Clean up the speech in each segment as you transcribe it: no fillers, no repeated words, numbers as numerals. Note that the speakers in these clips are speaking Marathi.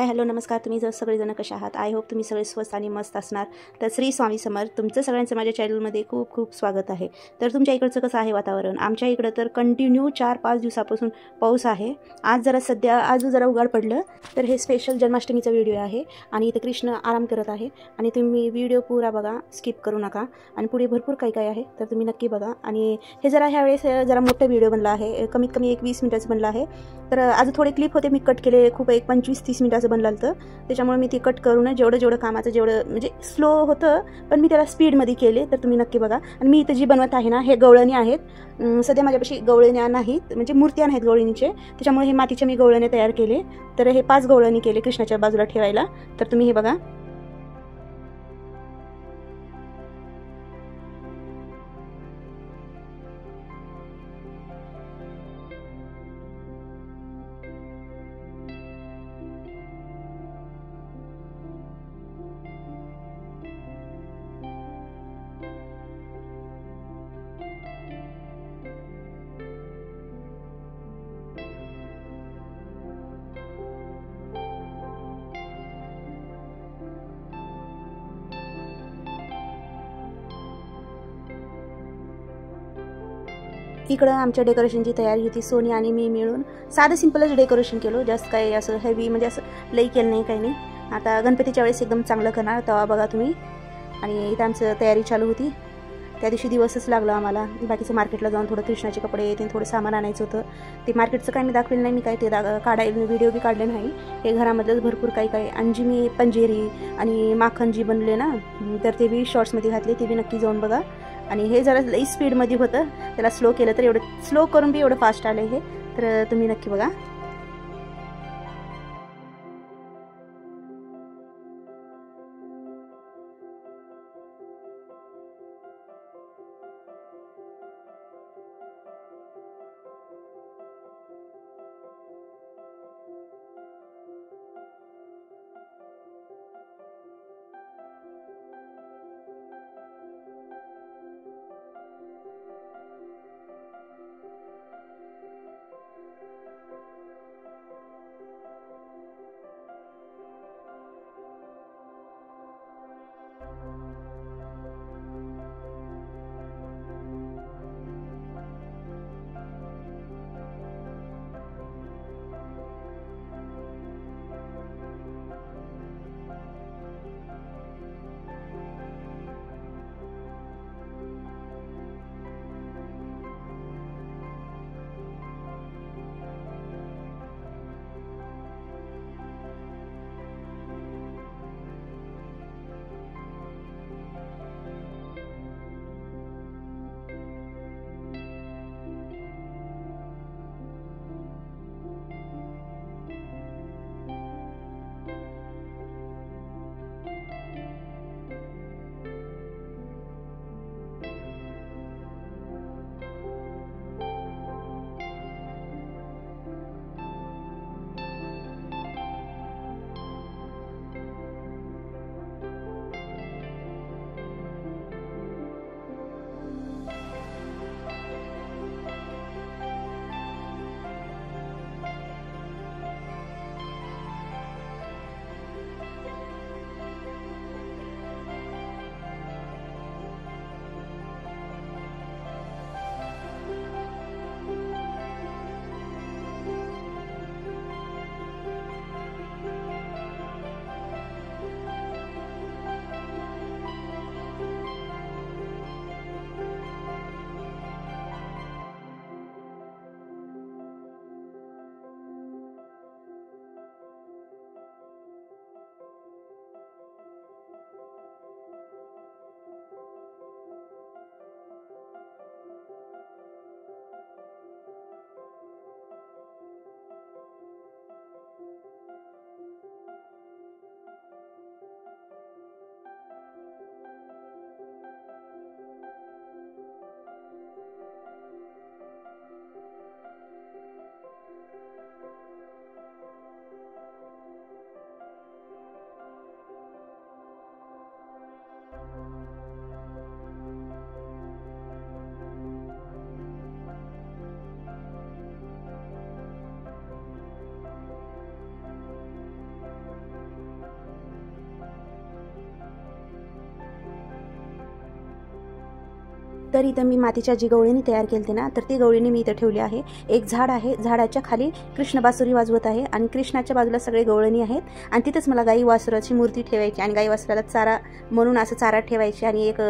हॅलो नमस्कार. तुम्ही जर सगळेजण कशा आहात? आय होप तुम्ही सगळे स्वस्त आणि मस्त असणार. तर श्री स्वामी समर्थ. तुमचं सगळ्यांचं माझ्या चॅनलमध्ये खूप खूप स्वागत आहे. तर तुमच्या इकडचं कसं आहे वातावरण? आमच्या इकडं तर कंटिन्यू 4-5 दिवसापासून पाऊस आहे. आज जरा उघाड पडलं. तर हे स्पेशल जन्माष्टमीचा व्हिडिओ आहे आणि इथे कृष्ण आराम करत आहे आणि तुम्ही व्हिडिओ पुरा बघा, स्किप करू नका. आणि पुढे भरपूर काही काय आहे तर तुम्ही नक्की बघा. आणि हे ह्यावेळेस जरा मोठा व्हिडिओ बनला आहे, कमीत कमी 20 मिनिटाचा बनला आहे. तर आज थोडे क्लिप होते मी कट केले, खूप 25-30 मिनिटाचं बनलं होतं. त्याच्यामुळे मी ती कट करून जेवढं कामाचं म्हणजे स्लो होतं पण मी त्याला स्पीडमध्ये केले. तर तुम्ही नक्की बघा. आणि मी इथं जी बनवत आहे ना, हे गवळणी आहेत. सध्या माझ्यापाशी गवळण्या नाहीत, म्हणजे मूर्त्या नाहीत गवळणीचे, त्याच्यामुळे हे मातीचे मी गवळणे तयार केले. तर हे 5 गवळणी केले कृष्णाच्या बाजूला ठेवायला. तर तुम्ही हे बघा. इकडं आमच्या डेकोरेशनची तयारी होती. सोनी आणि मी मिळून साधं सिंपलच डेकोरेशन केलं, जास्त काही असं हेवी म्हणजे असं लई केलं नाही, काही नाही. आता गणपतीच्या वेळेस एकदम चांगलं करणार तेव्हा बघा तुम्ही. आणि इथं आमचं तयारी चालू होती. त्या दिवशी दिवसच लागला आम्हाला. बाकीचं मार्केटला जाऊन थोडं कृष्णाचे कपडे ते थोडं सामान आणायचं होतं. ते मार्केटचं काही मी दाखवलं नाही, मी काय ते काढायला व्हिडिओ बी काढले नाही. हे घरामधलंच भरपूर काही काही. आणि जी मी पंजेरी आणि माखन जी बनले ना, तर ते बी शॉर्ट्समध्ये घातले, ते बी नक्की जाऊन बघा. आणि हे जरा लई स्पीडमध्ये होतं, त्याला स्लो केलं तर एवढं स्लो करून बी एवढं फास्ट आलं हे. तर तुम्ही नक्की बघा. तर इथं मी मातीच्या जी गवळणी तयार केली ना, तर ती गवळणी मी इथं ठेवली आहे. एक झाड आहे, झाडाच्या खाली कृष्ण बासुरी वाजवत आहे आणि कृष्णाच्या बाजूला सगळे गवळणी आहेत. आणि तिथंच मला गाई वासराची मूर्ती ठेवायची आणि गाई वासराला चारा म्हणून असं चारा ठेवायची आणि एक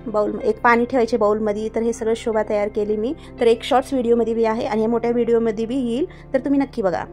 बाउल, एक पाणी ठेवायचे बाउलमध्ये. तर हे सगळं शोभा तयार केली मी. तर एक शॉर्ट्स व्हिडिओमध्ये बी आहे आणि मोठ्या व्हिडिओमध्ये बी येईल, तर तुम्ही नक्की बघा.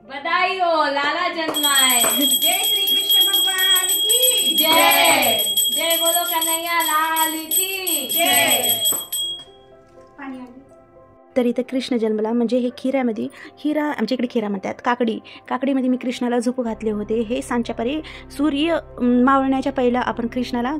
बधाई हो, लाला जन्मा है। जय श्री कृष्ण भगवान की जय जय बोलो कन्हैया लाल की जय। पाणी तर इथं कृष्ण जन्मला म्हणजे हे खिऱ्यामध्ये, हिरा आमच्या इकडे खिरा म्हणतात, काकडीमध्ये मी कृष्णाला झोपू घातले होते. हे सांच्यापारी सूर्य मावळण्याच्या पहिला आपण कृष्णाला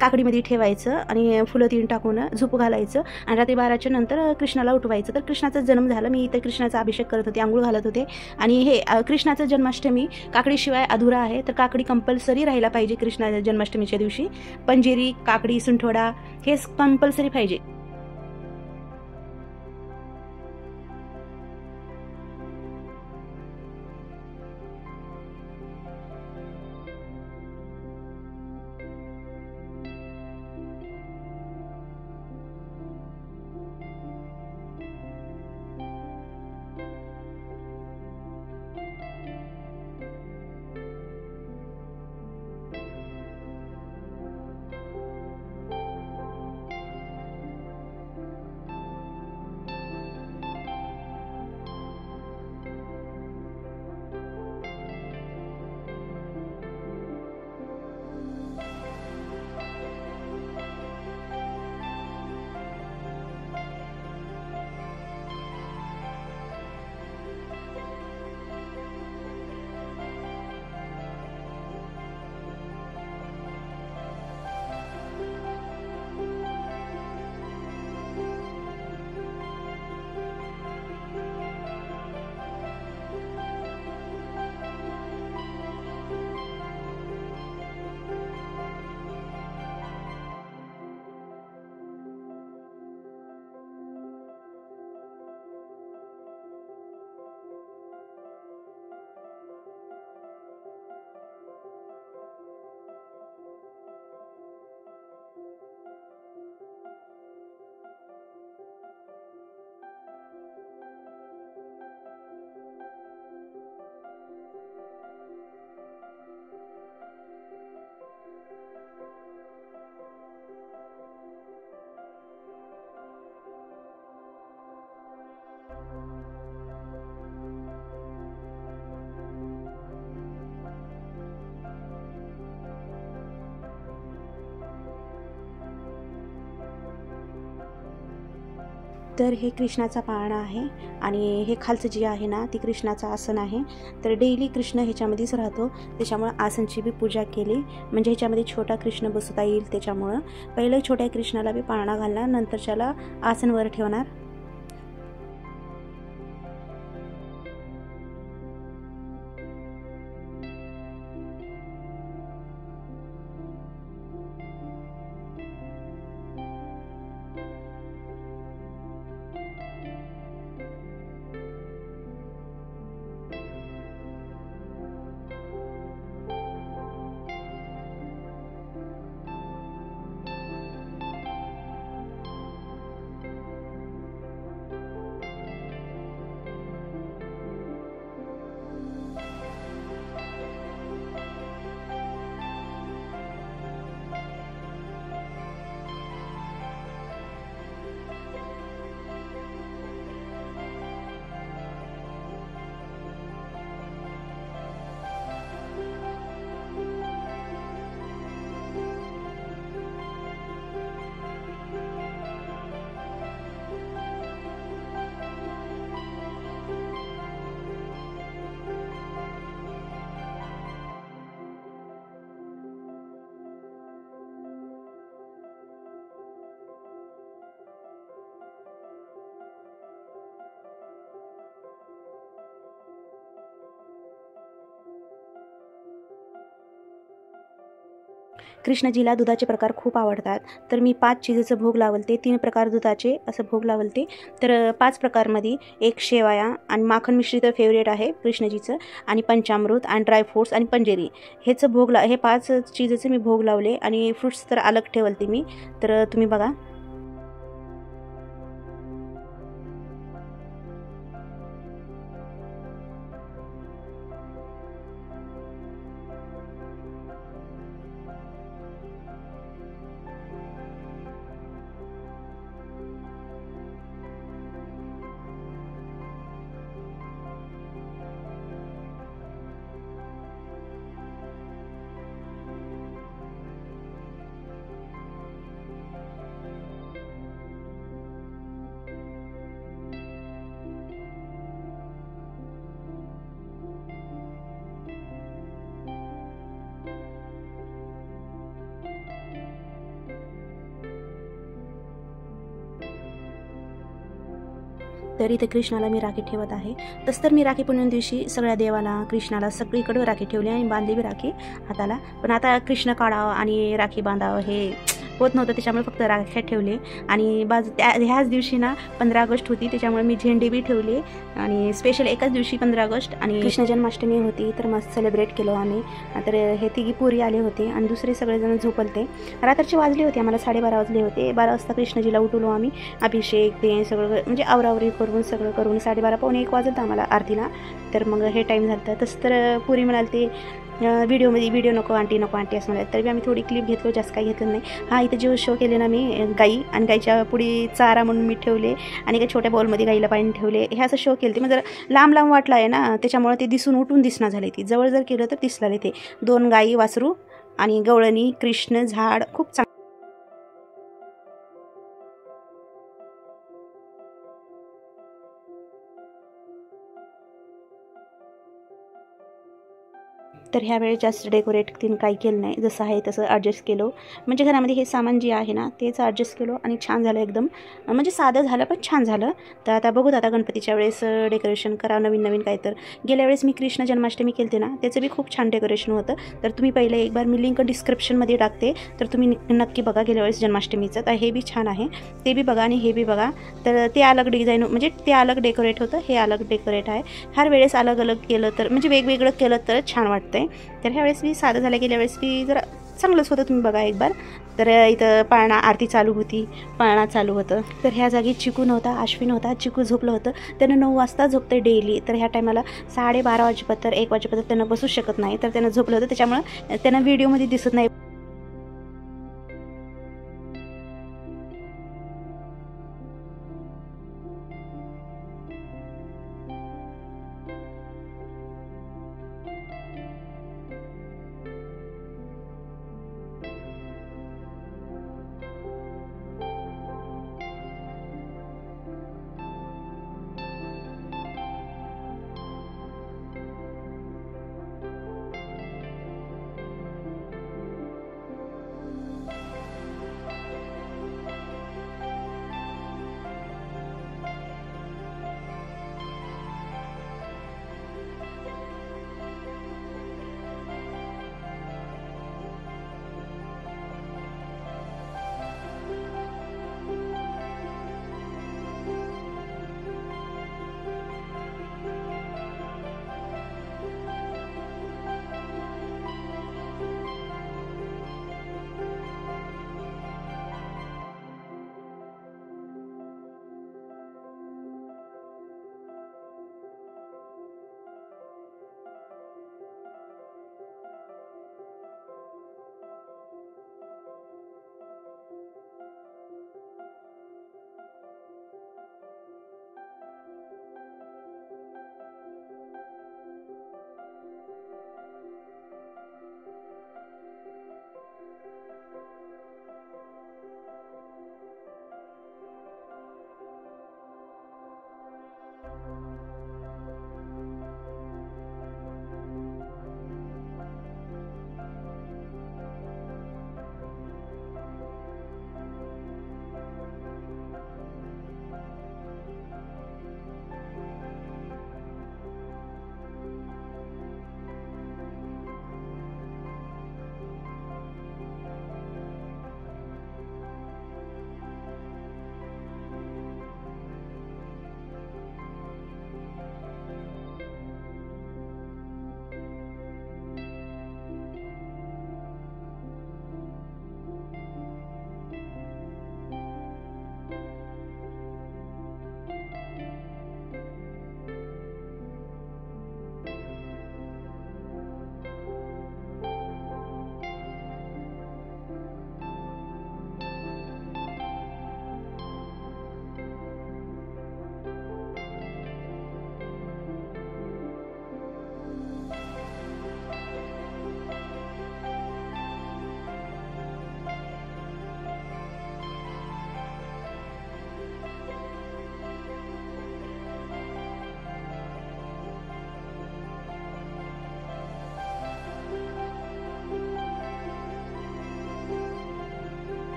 काकडीमध्ये ठेवायचं आणि फुलं तीन टाकून झोपू घालायचं आणि रात्री 12च्या नंतर कृष्णाला उठवायचं. तर कृष्णाचा जन्म झाला. मी इथं कृष्णाचा अभिषेक करत होते, आंघोळ घालत होते. आणि हे कृष्णाचं जन्माष्टमी काकडीशिवाय अधुरा आहे. तर काकडी कंपल्सरी राहायला पाहिजे कृष्णा जन्माष्टमीच्या दिवशी. पंजेरी, काकडी, सुंठवडा हे कंपल्सरी पाहिजे. तर हे कृष्णाचा पाळणा आहे आणि हे खालचं जे आहे ना ती कृष्णाचं आसन आहे. तर डेली कृष्ण ह्याच्यामध्येच राहतो, त्याच्यामुळं आसनची बी पूजा केली म्हणजे ह्याच्यामध्ये छोटा कृष्ण बसवता येईल. त्याच्यामुळं पहिलं छोट्या कृष्णाला बी पाळणा घालणार, नंतरच्याला आसनवर ठेवणार. कृष्णजीला दुधाचे प्रकार खूप आवडतात, तर मी 5 चीजेचं भोग लावलते, 3 प्रकार दुधाचे असं भोग लावलते. तर 5 प्रकारमध्ये एक शेवया आणि माखन मिश्रित फेवरेट आहे कृष्णजीचं, आणि पंचामृत आणि ड्रायफ्रूट्स आणि पंजेरी हेचं भोग हे 5 चीजेचं मी भोग लावले. आणि फ्रूट्स तर अलग ठेवलते मी. तर तुम्ही बघा. तर इथे कृष्णाला मी राखी ठेवत आहे. तसं तर मी राखी पौर्णिमे दिवशी सगळ्या देवाला, कृष्णाला सगळीकडे राखी ठेवली आणि बांधली बी राखी हाताला. पण आता कृष्ण काढावं आणि राखी बांधावं हे होत नव्हतं, त्याच्यामुळे फक्त राख्या ठेवले. आणि ह्याच दिवशी ना 15 ऑगस्ट होती, त्याच्यामुळे मी झेंडे बी ठेवले. आणि स्पेशल एकाच दिवशी 15 ऑगस्ट आणि कृष्ण जन्माष्टमी होती, तर मस्त सेलिब्रेट केलं आम्ही. तर हे तिघी पुरी आले होते आणि दुसरे सगळेजण झोपलते. रात्रीचे वाजले होते, आम्हाला 12:30 वाजले होते. 12 वाजता कृष्णजीला उठवलो आम्ही. अभिषेक ते सगळं म्हणजे आवरावरी करून सगळं करून 12:30 पावणे 1 वाजत आम्हाला आरतीला. तर मग हे टाईम झालं. तसं तर पुरी म्हणाल व्हिडिओ नको आंटी असं म्हणाले. तरी आम्ही थोडी क्लिप घेतलो, जास्त काही घेतलं नाही. हा इथे जे शो केले ना मी गाई, आणि गाईच्या पुढे चारा म्हणून मी ठेवले आणि काही छोट्या बॉलमध्ये गाईला पाणी ठेवले. हे असं शो केलं. ते मग जरा लांब वाटलं आहे ना, त्याच्यामुळे ते दिसून उठून दिसणं झाले. ती जवळ जर केलं तर दिसलं ते 2 गाई, वासरू आणि गवळणी, कृष्ण, झाड खूप चांगलं. तर ह्या वेळेस जास्त डेकोरेट तिने काही केलं नाही, जसं आहे तसं ॲडजस्ट केलं. म्हणजे घरामध्ये हे सामान जे आहे ना तेच ॲडजस्ट केलं आणि छान झालं एकदम. म्हणजे साधं झालं पण छान झालं. तर आता बघूत, आता गणपतीच्या वेळेस डेकोरेशन करा नवीन काय. तर गेल्या वेळेस मी कृष्ण जन्माष्टमी केली ना, त्याचं बी खूप छान डेकोरेशन होतं. तर तुम्ही पहिले एक बार मी लिंक डिस्क्रिप्शनमध्ये टाकते, तर तुम्ही नक्की बघा गेल्या वेळेस जन्माष्टमीचं. तर हे बी छान आहे, ते बी बघा आणि हे बी बघा. तर ते अलग डिझाईन म्हणजे ते अलग डेकोरेट होतं, हे अलग डेकोरेट आहे. हर वेळेस अलग केलं तर म्हणजे वेगवेगळं केलं तर छान वाटतंय. तर ह्यावेळेस बी साधं झालं, गेल्या वेळेस बी जरा चांगलंच होतं, तुम्ही बघा एक बार. तर इथं पाळणा आरती चालू होती, पाळणा चालू होतं. तर ह्या जागी चिकू नव्हता, अश्विन होता. चिकू झोपलं होतं, त्यानं 9 वाजता झोपतं डेली. तर ह्या टायमाला 12:30 वाजेपर्यंत 1 वाजेपर्यंत त्यानं बसू शकत नाही. तर त्यानं झोपलं होतं, त्याच्यामुळं त्यानं व्हिडिओमध्ये दिसत नाही.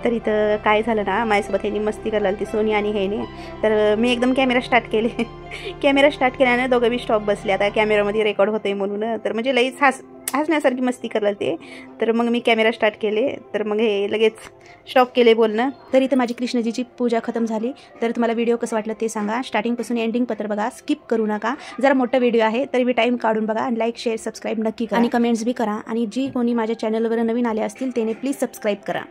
तर इथं काय झालं ना, माझ्यासोबत ह्यानी मस्ती करायला ती सोनी आणि ह्याने. तर मी एकदम कॅमेरा स्टार्ट केले. कॅमेरा स्टार्ट केल्यानं दोघं बी स्टॉप बसले. आता कॅमेरामध्ये रेकॉर्ड होतंय म्हणून. तर म्हणजे लईच हसण्यासारखी मस्ती करायला ते. तर मग मी कॅमेरा स्टार्ट केले. तर मग हे लगेच स्टॉप केले बोलणं. तर इथं माझी कृष्णजीची पूजा खतम झाली. तर तुम्हाला व्हिडिओ कसं वाटलं ते सांगा. स्टार्टिंगपासून एंडिंग पत्र बघा, स्किप करू नका. जरा मोठा व्हिडिओ आहे तरी बी टाईम काढून बघा. आणि लाईक शेअर सबस्क्राईब नक्की करा आणि कमेंट्स बी करा. आणि जी कोणी माझ्या चॅनलवर नवीन आले असतील त्याने प्लीज सबस्क्राईब करा.